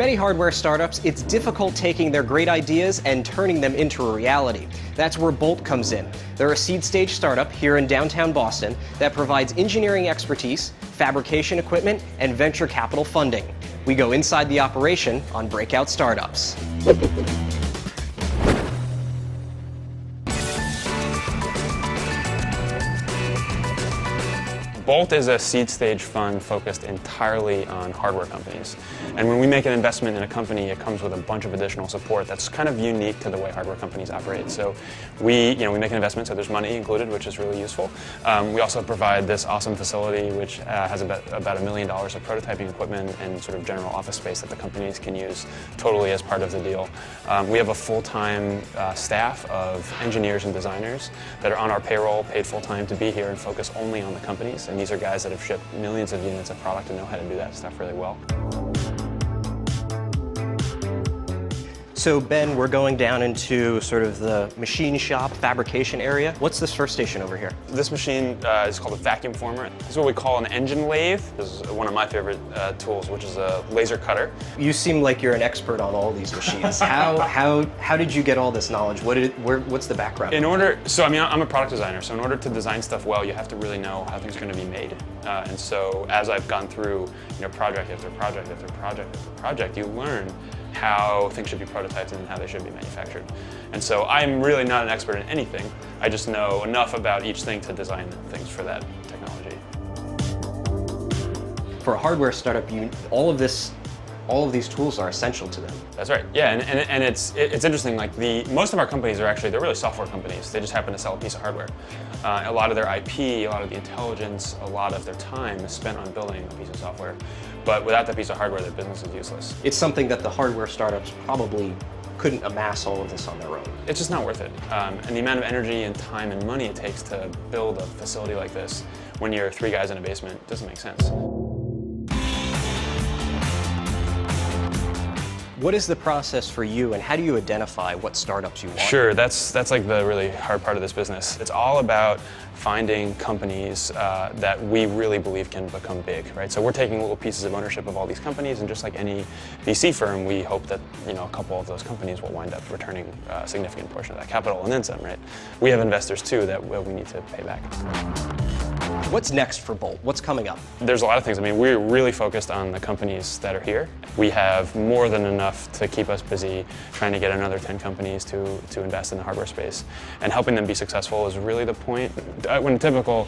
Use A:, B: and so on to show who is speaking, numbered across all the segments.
A: many hardware startups, it's difficult taking their great ideas and turning them into a reality. That's where Bolt comes in. They're a seed stage startup here in downtown Boston that provides engineering expertise, fabrication equipment, and venture capital funding. We go inside the operation on Breakout Startups.
B: Bolt is a seed stage fund focused entirely on hardware companies. And when we make an investment in a company, it comes with a bunch of additional support that's kind of unique to the way hardware companies operate. So we make an investment, so there's money included, which is really useful. We also provide this awesome facility, which has about $1 million of prototyping equipment and sort of general office space that the companies can use totally as part of the deal. We have a full-time staff of engineers and designers that are on our payroll, paid full-time to be here and focus only on the companies. And these are guys that have shipped millions of units of product and know how to do that stuff really well.
A: So Ben, we're going down into sort of the machine shop fabrication area. What's this first station over here?
B: This machine is called a vacuum former. This is what we call an engine lathe. This is one of my favorite tools, which is a laser cutter.
A: You seem like you're an expert on all these machines. How did you get all this knowledge? What's the background?
B: I'm a product designer, so in order to design stuff well, you have to really know how things are going to be made. And so as I've gone through project after project after project after project, you learn how things should be prototyped and how they should be manufactured. And so I'm really not an expert in anything. I just know enough about each thing to design things for that technology.
A: For a hardware startup, all of these tools are essential to them.
B: That's right. Yeah, and it's interesting. Like most of our companies they're really software companies. They just happen to sell a piece of hardware. A lot of their IP, a lot of the intelligence, a lot of their time is spent on building a piece of software. But without that piece of hardware, their business is useless.
A: It's something that the hardware startups probably couldn't amass all of this on their own.
B: It's just not worth it. And the amount of energy and time and money it takes to build a facility like this when you're 3 guys in a basement doesn't make sense.
A: What is the process for you, and how do you identify what startups you want?
B: Sure, that's like the really hard part of this business. It's all about finding companies that we really believe can become big, right? So we're taking little pieces of ownership of all these companies, and just like any VC firm, we hope that a couple of those companies will wind up returning a significant portion of that capital and then some, right? We have investors too that we need to pay back.
A: What's next for Bolt? What's coming up?
B: There's a lot of things. We're really focused on the companies that are here. We have more than enough to keep us busy trying to get another 10 companies to invest in the hardware space. And helping them be successful is really the point. When a typical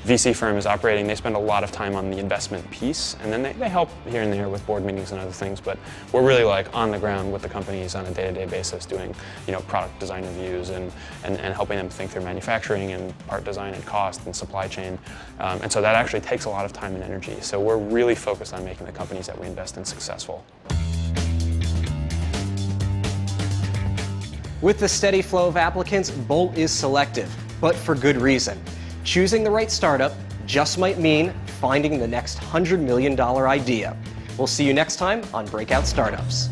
B: VC firm is operating, they spend a lot of time on the investment piece, and then they help here and there with board meetings and other things, but we're really like on the ground with the companies on a day-to-day basis doing product design reviews and helping them think through manufacturing and part design and cost and supply chain. And so that actually takes a lot of time and energy. So we're really focused on making the companies that we invest in successful.
A: With the steady flow of applicants, Bolt is selective, but for good reason. Choosing the right startup just might mean finding the next $100 million idea. We'll see you next time on Breakout Startups.